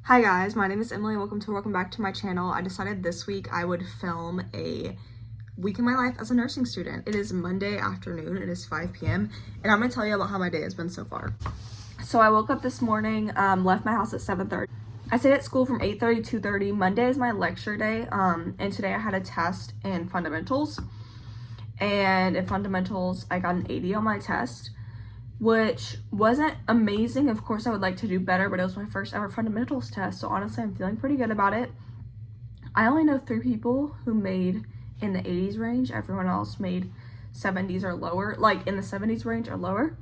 Hi guys, my name is Emily. Welcome back to my channel. I decided this week I would film a week in my life as a nursing student. It is Monday afternoon. It is 5 p.m. and I'm gonna tell you about how my day has been so far. So I woke up this morning, left my house at 7:30. I stayed at school from 8:30 to 2:30. Monday is my lecture day, and today I had a test in fundamentals. And in fundamentals, I got an 80 on my test, which wasn't amazing. Of course, I would like to do better, but it was my first ever fundamentals test, so honestly, I'm feeling pretty good about it. I only know 3 people who made in the 80s range. Everyone else made 70s or lower, like in the 70s range or lower.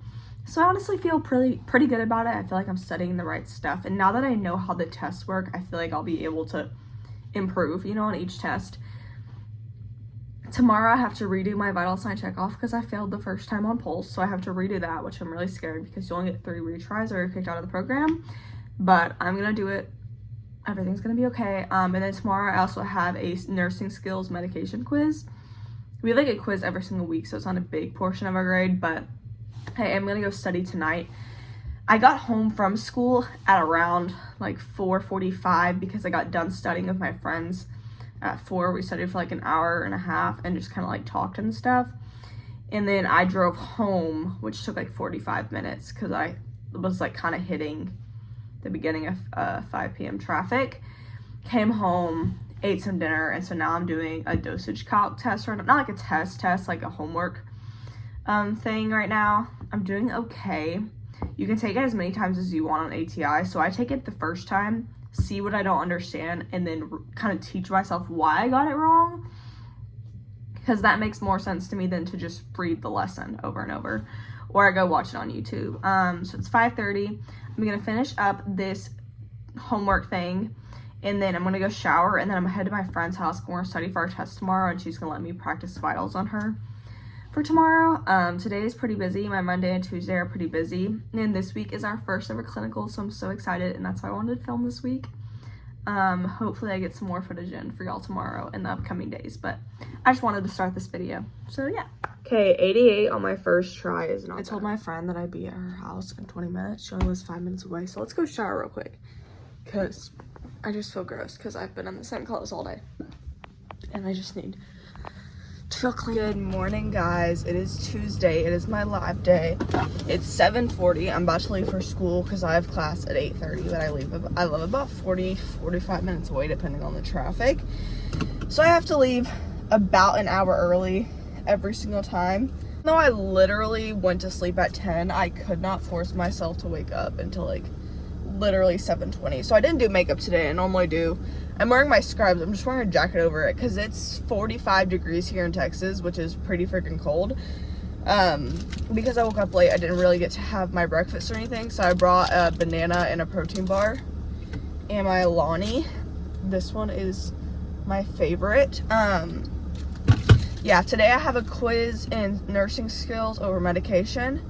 So I honestly feel pretty good about it. I feel like I'm studying the right stuff, and now that I know how the tests work, I feel like I'll be able to improve, on each test. Tomorrow I have to redo my vital sign checkoff because I failed the first time on Pulse, so I have to redo that, which I'm really scared because you only get 3 retries or you're kicked out of the program. But I'm gonna do it. Everything's gonna be okay. And then tomorrow I also have a nursing skills medication quiz. We have like a quiz every single week, so it's not a big portion of our grade, but hey, I'm gonna go study tonight. I got home from school at around like 4:45 because I got done studying with my friends. At 4, we studied for like an hour and a half and just kind of like talked and stuff. And then I drove home, which took like 45 minutes because I was like kind of hitting the beginning of 5 p.m. traffic. Came home, ate some dinner, and so now I'm doing a dosage calc test, or not like a test, like a homework thing right now. I'm doing okay. You can take it as many times as you want on ATI, so I take it the first time, see what I don't understand, and then kind of teach myself why I got it wrong, because that makes more sense to me than to just read the lesson over and over, or I go watch it on YouTube. So it's 5:30. I'm gonna finish up this homework thing, and then I'm gonna go shower, and then I'm gonna head to my friend's house. We're gonna study for our test tomorrow, and she's gonna let me practice vitals on her for tomorrow. Today is pretty busy. My Monday and Tuesday are pretty busy, and this week is our first ever clinical, so I'm so excited, and that's why I wanted to film this week. Hopefully I get some more footage in for y'all tomorrow in the upcoming days, but I just wanted to start this video, so yeah. Okay, 88 on my first try is not. I told my friend that I'd be at her house in 20 minutes. She only lives 5 minutes away, so let's go shower real quick, because I just feel gross because I've been in the same clothes all day, and I just need to feel clean. Good morning, guys. It is Tuesday. It is my live day. It's 7:40. I'm about to leave for school because I have class at 8:30, but I live about 45 minutes away depending on the traffic, so I have to leave about an hour early every single time. Though I literally went to sleep at 10, I could not force myself to wake up until like literally 7:20. So I didn't do makeup today. I normally do. I'm wearing my scrubs. I'm just wearing a jacket over it because it's 45 degrees here in Texas, which is pretty freaking cold. Because I woke up late, I didn't really get to have my breakfast or anything, so I brought a banana and a protein bar and my Alani. This one is my favorite. Yeah, today I have a quiz in nursing skills over medication,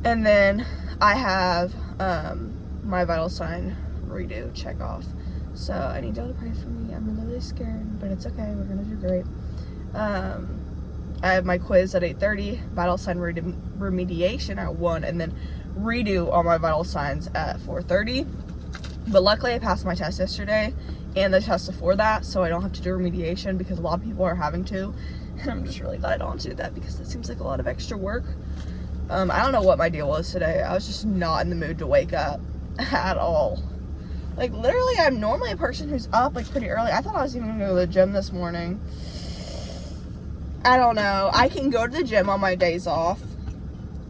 and then I have my vital sign redo check off. So I need y'all to pray for me. I'm really scared, but it's okay. We're gonna do great. I have my quiz at 8:30, vital sign remediation at 1, and then redo all my vital signs at 4:30. But luckily I passed my test yesterday and the test before that, so I don't have to do remediation because a lot of people are having to. And I'm just really glad I don't have to do that because it seems like a lot of extra work. I don't know what my deal was today. I was just not in the mood to wake up at all. Like, literally, I'm normally a person who's up, like, pretty early. I thought I was even gonna go to the gym this morning. I don't know. I can go to the gym on my days off.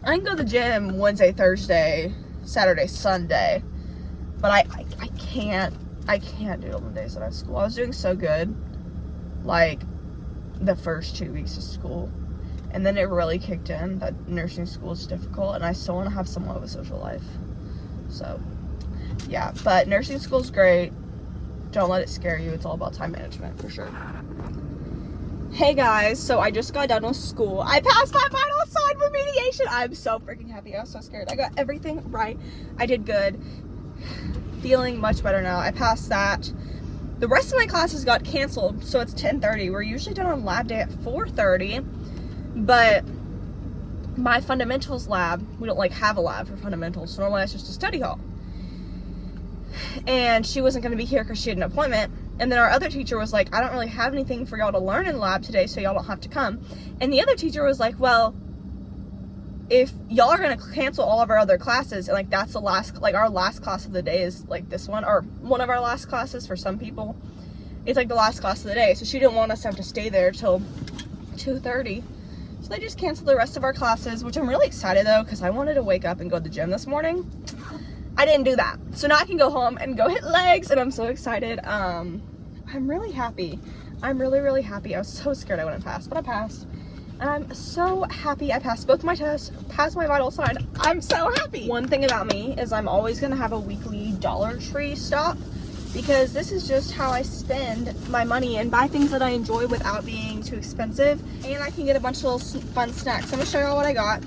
I can go to the gym Wednesday, Thursday, Saturday, Sunday. But I can't do it on the days that I have school. I was doing so good, like, the first 2 weeks of school. And then it really kicked in that nursing school is difficult, and I still want to have somewhat of a social life. So yeah, but nursing school's great. Don't let it scare you. It's all about time management for sure. Hey guys, so I just got done with school. I passed my vital sign remediation. I'm so freaking happy. I was so scared. I got everything right. I did good. Feeling much better now. I passed that. The rest of my classes got canceled, so it's 10:30. We're usually done on lab day at 4:30, but my fundamentals lab, we don't like have a lab for fundamentals, so normally it's just a study hall. and she wasn't going to be here because she had an appointment. And then our other teacher was like, I don't really have anything for y'all to learn in lab today, so y'all don't have to come. And the other teacher was like, well, if y'all are going to cancel all of our other classes, and like that's the last, like our last class of the day is like this one, or one of our last classes for some people, it's like the last class of the day. So she didn't want us to have to stay there till 2:30. So they just canceled the rest of our classes, which I'm really excited though, because I wanted to wake up and go to the gym this morning. I didn't do that. So now I can go home and go hit legs, and I'm so excited. I'm really happy. I'm really, really happy. I was so scared I wouldn't pass, but I passed. And I'm so happy I passed both my tests, passed my vital sign. I'm so happy. One thing about me is I'm always gonna have a weekly Dollar Tree stop, because this is just how I spend my money and buy things that I enjoy without being too expensive. And I can get a bunch of little fun snacks. I'm gonna show y'all what I got.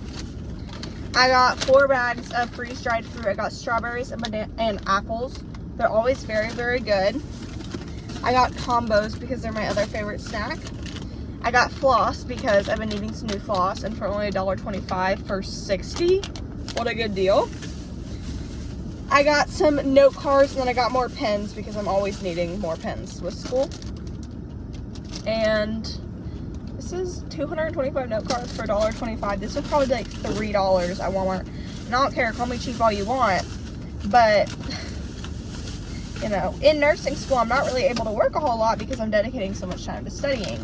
I got 4 bags of freeze-dried fruit. I got strawberries and apples. They're always very, very good. I got combos because they're my other favorite snack. I got floss because I've been needing some new floss, and for only $1.25 for 60. What a good deal. I got some note cards, and then I got more pens because I'm always needing more pens with school. And this is 225 note cards for $1.25. This will probably be like $3 at Walmart. And I don't care, call me cheap all you want, but you know, in nursing school, I'm not really able to work a whole lot because I'm dedicating so much time to studying.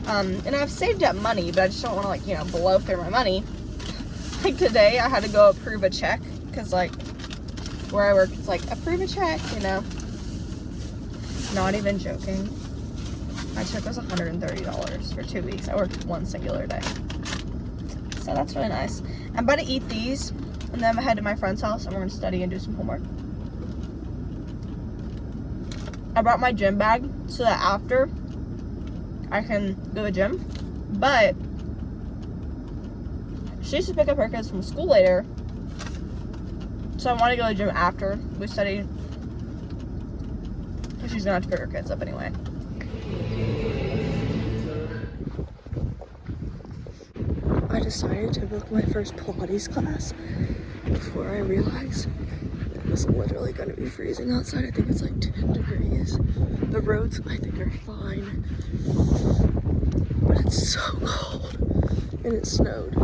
And I've saved up money, but I just don't want to, like, you know, blow through my money. Like today, I had to go approve a check because, like, where I work, it's like, approve a check, you know. Not even joking. My check was $130 for 2 weeks. I worked one singular day. So that's really nice. I'm about to eat these, and then I'm head to my friend's house, and we're going to study and do some homework. I brought my gym bag so that after I can go to the gym, but she needs to pick up her kids from school later, so I want to go to the gym after we study, because she's gonna have to pick her kids up anyway. I decided to book my first Pilates class before I realized it was literally going to be freezing outside. I think it's like 10 degrees. The roads, I think, are fine, but it's so cold, and it snowed.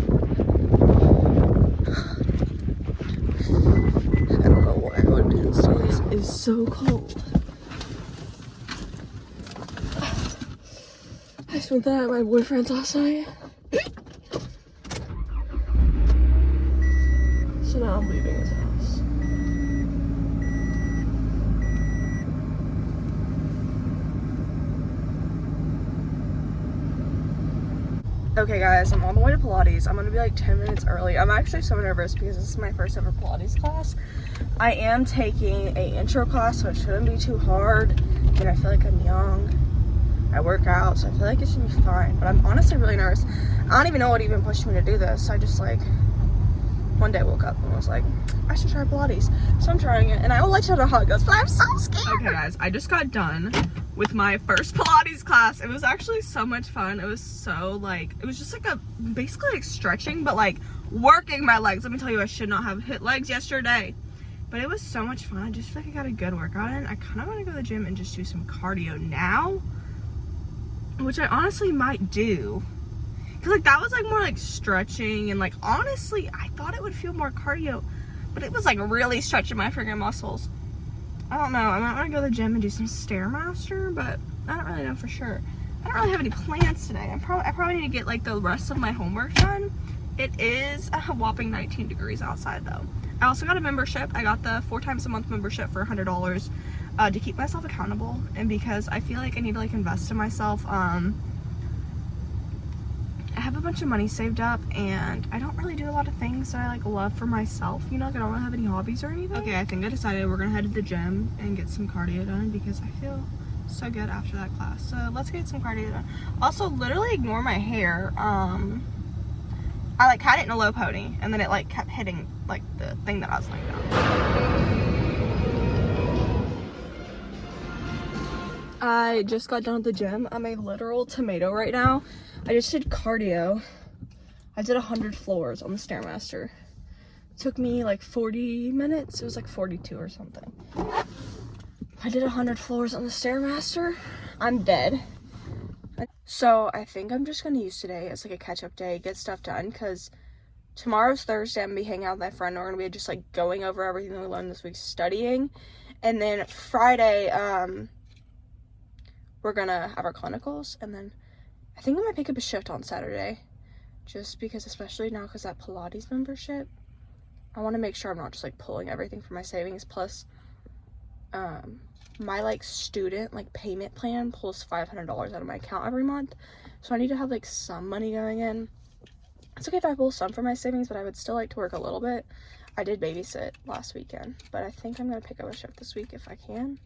I don't know why I would do this to this. It's so cold. I spent that at my boyfriend's last night. So now I'm leaving his house. Okay guys, I'm on the way to Pilates. I'm gonna be like 10 minutes early. I'm actually so nervous because this is my first ever Pilates class. I am taking an intro class, so it shouldn't be too hard. And I feel like I'm young. I work out, so I feel like it should be fine. But I'm honestly really nervous. I don't even know what even pushed me to do this. I just like, one day I woke up and was like, I should try Pilates. So I'm trying it, and I will let you know how it goes, but I'm so scared. Okay guys, I just got done with my first Pilates class. It was actually so much fun. It was so like, it was just like a, basically like stretching, but like working my legs. Let me tell you, I should not have hit legs yesterday, but it was so much fun. I just feel like I got a good workout in. I kind of want to go to the gym and just do some cardio now, which I honestly might do. Cause like that was like more like stretching, and like honestly I thought it would feel more cardio, but it was like really stretching my freaking muscles. I don't know. I might want to go to the gym and do some Stairmaster, but I don't really know for sure. I don't really have any plans today. I probably need to get like the rest of my homework done. It is a whopping 19 degrees outside though. I also got a membership. I got the 4 times a month membership for $100 to keep myself accountable, and because I feel like I need to like invest in myself. I have a bunch of money saved up, and I don't really do a lot of things that I like love for myself, you know, like I don't really have any hobbies or anything. Okay, I think I decided we're gonna head to the gym and get some cardio done because I feel so good after that class. So let's get some cardio done. Also, literally ignore my hair. I like had it in a low pony, and then it like kept hitting like the thing that I was laying down. I just got done at the gym. I'm a literal tomato right now. I just did cardio. I did 100 floors on the Stairmaster. It took me like 40 minutes. It was like 42 or something. I did 100 floors on the Stairmaster. I'm dead. So I think I'm just gonna use today as like a catch-up day, get stuff done, because tomorrow's Thursday. I'm gonna be hanging out with my friend. We're gonna be just like going over everything that we learned this week, studying. And then Friday, we're gonna have our clinicals, and then I think I might pick up a shift on Saturday, just because, especially now because that Pilates membership, I want to make sure I'm not just like pulling everything from my savings. Plus, my like student like payment plan pulls $500 out of my account every month, so I need to have like some money going in. It's okay if I pull some from my savings, but I would still like to work a little bit. I did babysit last weekend, but I think I'm gonna pick up a shift this week if I can,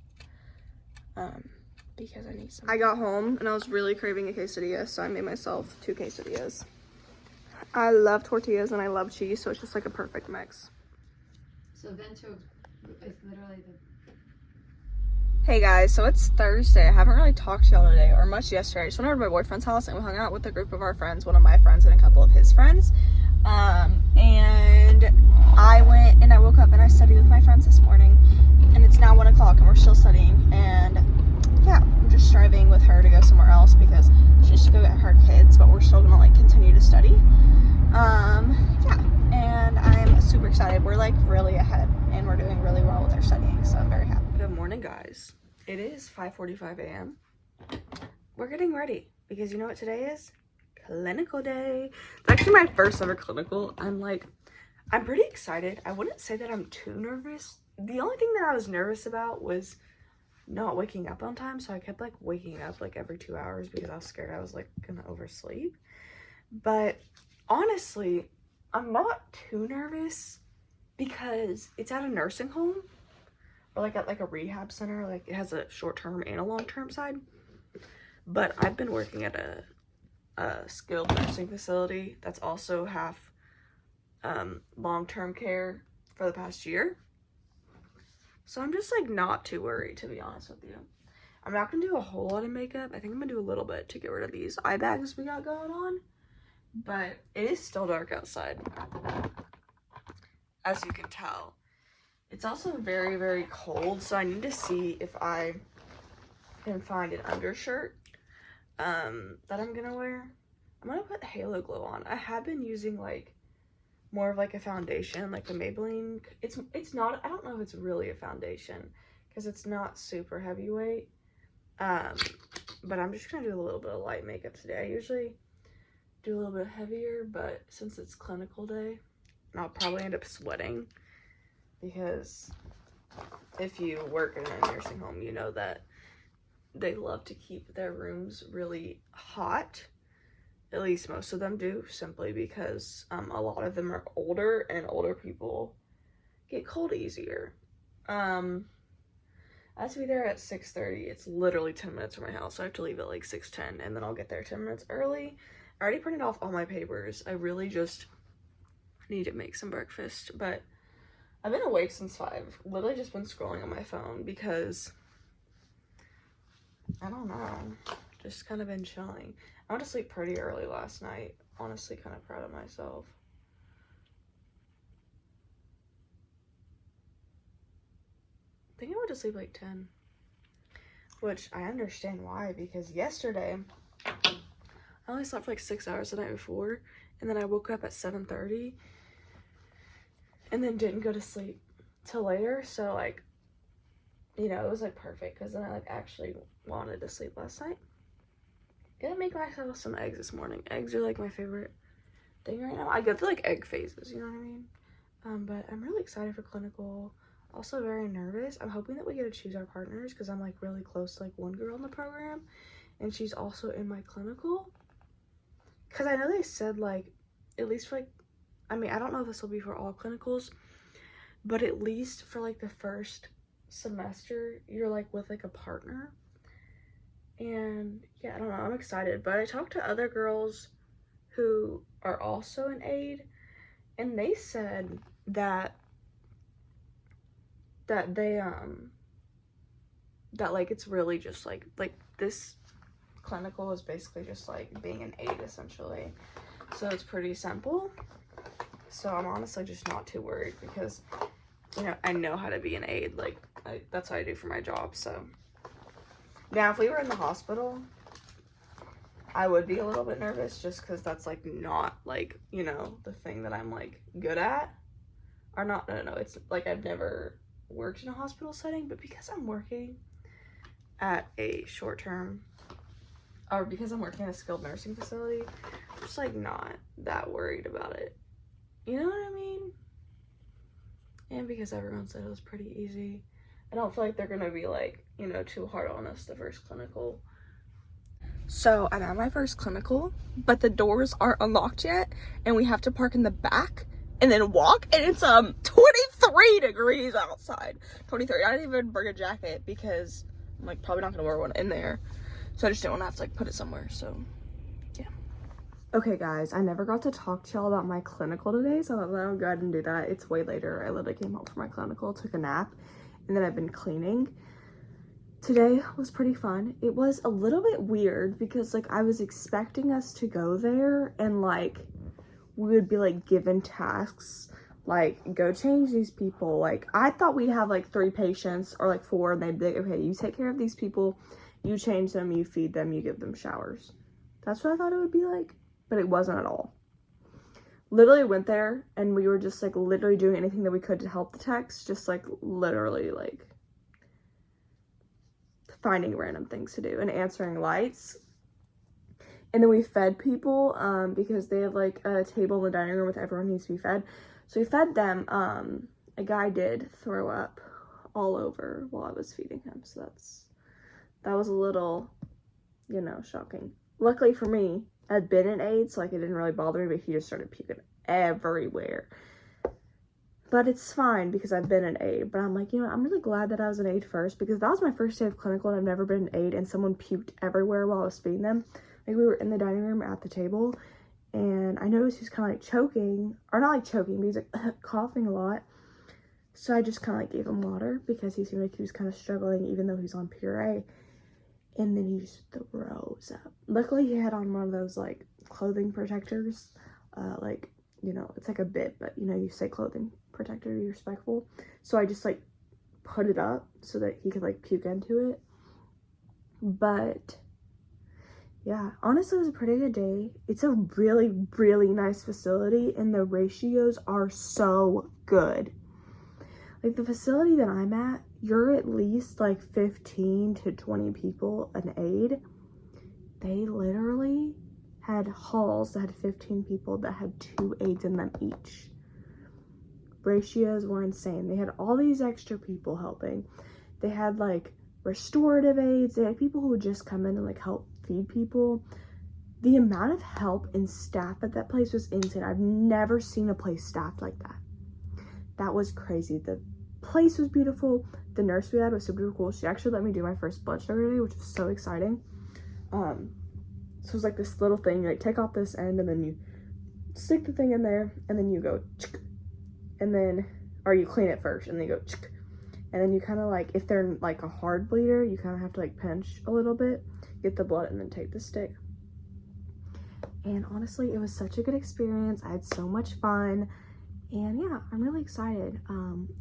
because I need some. I got home and I was really craving a quesadilla, so I made myself 2 quesadillas. I love tortillas and I love cheese, so it's just like a perfect mix. So Vento is literally the... Hey guys, so it's Thursday. I haven't really talked to y'all today or much yesterday. I just went over to my boyfriend's house and we hung out with a group of our friends, one of my friends and a couple of his friends. And I went and I woke up and I studied with my friends this morning, and it's now 1 o'clock and we're still studying. And yeah, I'm just driving with her to go somewhere else because she needs to go get her kids, but we're still gonna like continue to study. Yeah, and I'm super excited. We're like really ahead and we're doing really well with our studying, so I'm very happy. Good morning, guys. It is 5:45 a.m. We're getting ready because you know what today is? Clinical day. It's actually my first ever clinical. I'm pretty excited. I wouldn't say that I'm too nervous. The only thing that I was nervous about was not waking up on time, so I kept like waking up like every 2 hours because I was scared I was like gonna oversleep. But honestly, I'm not too nervous because it's at a nursing home, or like at like a rehab center. Like it has a short-term and a long-term side. But I've been working at a skilled nursing facility that's also half long-term care for the past year. So I'm just like not too worried, to be honest with you. I'm not gonna do a whole lot of makeup. I think I'm gonna do a little bit to get rid of these eye bags we got going on. But it is still dark outside, as you can tell. It's also very, very cold, so I need to see if I can find an undershirt that I'm gonna wear. I'm gonna put Halo Glow on. I have been using like more of like a foundation, like the Maybelline. It's not, I don't know if it's really a foundation because it's not super heavyweight. But I'm just gonna do a little bit of light makeup today. I usually do a little bit heavier, but since it's clinical day, I'll probably end up sweating, because if you work in a nursing home, you know that they love to keep their rooms really hot. At least most of them do, simply because a lot of them are older, and older people get cold easier. I have to be there at 6:30. It's literally 10 minutes from my house, so I have to leave at like 6:10, and then I'll get there 10 minutes early. I already printed off all my papers. I really just need to make some breakfast, but I've been awake since 5. Literally just been scrolling on my phone because, I don't know, just kind of been chilling. I went to sleep pretty early last night. Honestly, kind of proud of myself. I think I went to sleep like 10, which I understand why, because yesterday I only slept for like 6 hours the night before, and then I woke up at 7:30 and then didn't go to sleep till later. So like, you know, it was like perfect, because then I like actually wanted to sleep last night. Gonna make myself some eggs this morning. Eggs are like my favorite thing right now. I go through like egg phases, you know what I mean? But I'm really excited for clinical. Also very nervous. I'm hoping that we get to choose our partners, because I'm like really close to like one girl in the program, and she's also in my clinical. Because I know they said like, at least for like, I mean, I don't know if this will be for all clinicals, but at least for like the first semester, you're like with like a partner. And yeah, I don't know, I'm excited. But I talked to other girls who are also an aide, and they said that they that like it's really just like this clinical is basically just like being an aide essentially, so it's pretty simple. So I'm honestly just not too worried, because you know, I know how to be an aide. Like, that's what I do for my job, so. Now, if we were in the hospital, I would be a little bit nervous just because that's, like, not, like, you know, the thing that I'm, like, good at. Or not, no, it's, like, I've never worked in a hospital setting, but because I'm working at a short-term, or because I'm working at a skilled nursing facility, I'm just, like, not that worried about it. You know what I mean? And because everyone said it was pretty easy, I don't feel like they're gonna be, like, you know, too hard on us the first clinical. So I'm at my first clinical, but the doors aren't unlocked yet, and we have to park in the back and then walk, and it's 23 degrees outside. 23. I didn't even bring a jacket because I'm, like, probably not gonna wear one in there, so I just didn't want to have to, like, put it somewhere. So yeah. Okay guys, I never got to talk to y'all about my clinical today, so I thought I'll go ahead and do that. It's way later. I literally came home from my clinical, took a nap, and then I've been cleaning. Today was pretty fun. It was a little bit weird because, like, I was expecting us to go there and, like, we would be, like, given tasks, like, go change these people. Like, I thought we'd have, like, 3 patients or, like, 4, and they'd be like, okay, you take care of these people, you change them, you feed them, you give them showers. That's what I thought it would be like, but it wasn't at all. Literally went there, and we were just, like, literally doing anything that we could to help the techs, just, like, literally, like, finding random things to do and answering lights. And then we fed people because they have, like, a table in the dining room with everyone needs to be fed. So we fed them. A guy did throw up all over while I was feeding him. So that was a little, you know, shocking. Luckily for me, I'd been an aide, so, like, it didn't really bother me, but he just started puking everywhere. But it's fine because I've been an aide. But I'm like, you know, I'm really glad that I was an aide first because that was my first day of clinical and I've never been an aide, and someone puked everywhere while I was feeding them. Like, we were in the dining room at the table and I noticed he was kind of, like, choking, or not, like, choking, but he's, like, coughing a lot. So I just kind of, like, gave him water because he seemed like he was kind of struggling even though he's on puree. And then he just throws up. Luckily he had on one of those, like, clothing protectors, like, you know, it's like a bit, but, you know, you say clothing protector to be respectful. So I just, like, put it up so that he could, like, puke into it. But yeah, honestly, it was a pretty good day. It's a really, really nice facility, and the ratios are so good. Like, the facility that I'm at, you're at least, like, 15 to 20 people an aide. They literally had halls that had 15 people that had 2 aides in them each. Ratios were insane. They had all these extra people helping. They had, like, restorative aides. They had people who would just come in and, like, help feed people. The amount of help and staff at that place was insane. I've never seen a place staffed like that. That was crazy. The place was beautiful. The nurse we had was super cool. She actually let me do my first blood sugar today, which was so exciting. So it was like this little thing. You, like, take off this end and then you stick the thing in there and then you go and then, or you clean it first and then you go and then you kind of, like, if they're, like, a hard bleeder, you kind of have to, like, pinch a little bit, get the blood, and then take the stick. And honestly, it was such a good experience. I had so much fun. And yeah, I'm really excited.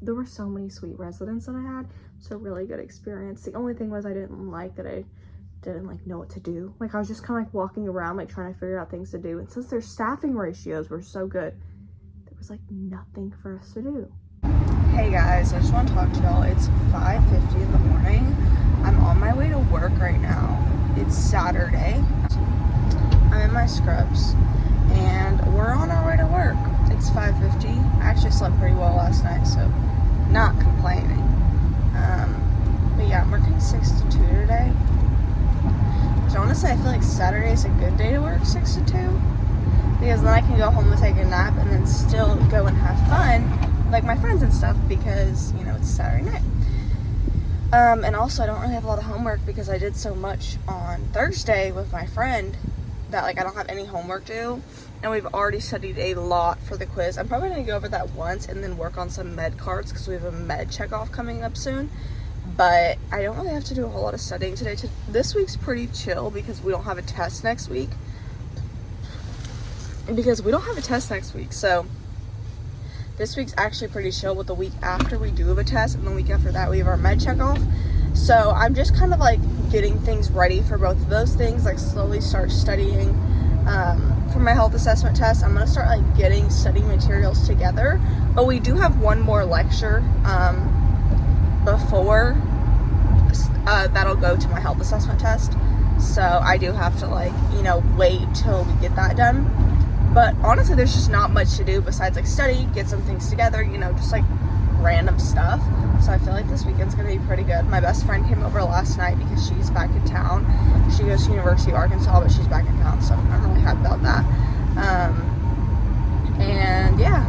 There were so many sweet residents that I had. So really good experience. The only thing was I didn't like that I didn't, like, know what to do. Like, I was just kind of, like, walking around, like, trying to figure out things to do. And since their staffing ratios were so good, there was, like, nothing for us to do. Hey guys, I just want to talk to y'all. It's 5:50 in the morning. I'm on my way to work right now. It's Saturday. I'm in my scrubs and we're on our way to work. It's 5:50. I actually slept pretty well last night, so not complaining. But yeah, I'm working 6 to 2 today. So honestly, I feel like Saturday is a good day to work 6 to 2 because then I can go home and take a nap and then still go and have fun like my friends and stuff because, you know, it's Saturday night. And also I don't really have a lot of homework because I did so much on Thursday with my friend that, like, I don't have any homework due, and we've already studied a lot for the quiz. I'm probably going to go over that once and then work on some med cards because we have a med check-off coming up soon, but I don't really have to do a whole lot of studying today. This week's pretty chill because we don't have a test next week. So This week's actually pretty chill, with the week after we do have a test, and the week after that we have our med check off. So I'm just kind of like getting things ready for both of those things, like slowly start studying for my health assessment test. I'm gonna start like getting study materials together, but we do have one more lecture before that'll go to my health assessment test. So I do have to like, you know, wait till we get that done. But honestly, there's just not much to do besides like study, get some things together, you know, just like random stuff. So I feel like this weekend's gonna be pretty good. My best friend came over last night because she's back in town. She goes to University of Arkansas, but she's back in town, so I'm really happy about that. And yeah,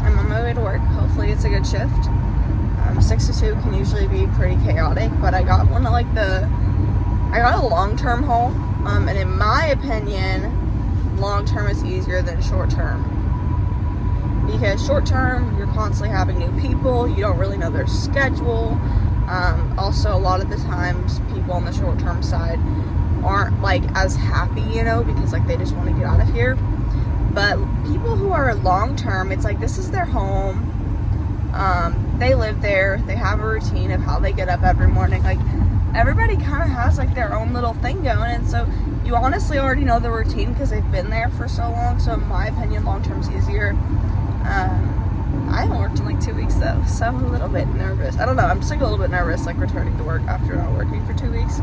I'm on my way to work. Hopefully it's a good shift. 6 to 2 can usually be pretty chaotic, but I got one of like I got a long-term home, and in my opinion, long-term is easier than short-term. Because short-term, you're constantly having new people, you don't really know their schedule. Also, a lot of the times, people on the short-term side aren't like as happy, you know, because like they just want to get out of here. But people who are long-term, it's like this is their home. They live there, they have a routine of how they get up every morning. Like everybody kind of has like their own little thing going, and so you honestly already know the routine because they've been there for so long. So in my opinion, long-term's easier. I haven't worked in like 2 weeks though, so I'm a little bit nervous. I don't know, I'm just like a little bit nervous like returning to work after not working for 2 weeks.